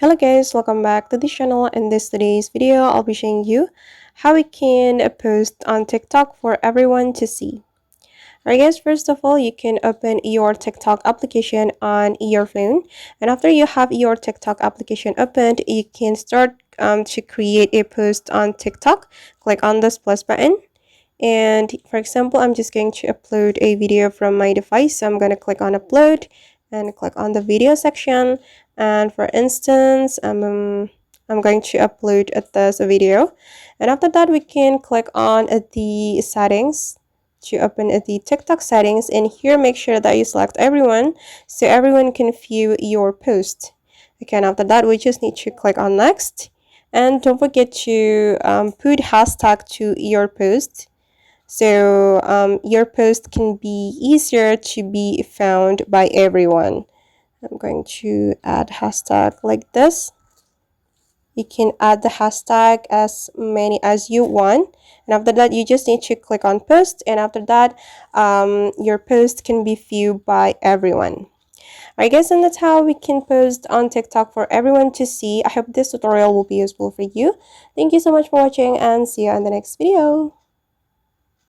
Hello guys, welcome back to the channel. In today's video, I'll be showing you how we can post on TikTok for everyone to see. Alright guys, first of all, you can open your TikTok application on your phone, and after you have your TikTok application opened, you can start to create a post on TikTok. Click on this plus button, and for example, I'm just going to upload a video from my device, so I'm going to click on upload and click on the video section. And for instance, I'm going to upload this video, and after that we can click on the settings to open the TikTok settings, and here make sure that you select everyone so everyone can view your post. Okay, and after that we just need to click on next, and don't forget to put hashtag to your post, so your post can be easier to be found by everyone. I'm going to add hashtag like this. You can add the hashtag as many as you want, and after that you just need to click on post, and after that your post can be viewed by everyone. Alright guys, and that's how we can post on TikTok for everyone to see. I hope this tutorial will be useful for you. Thank you so much for watching, and see you on the next video.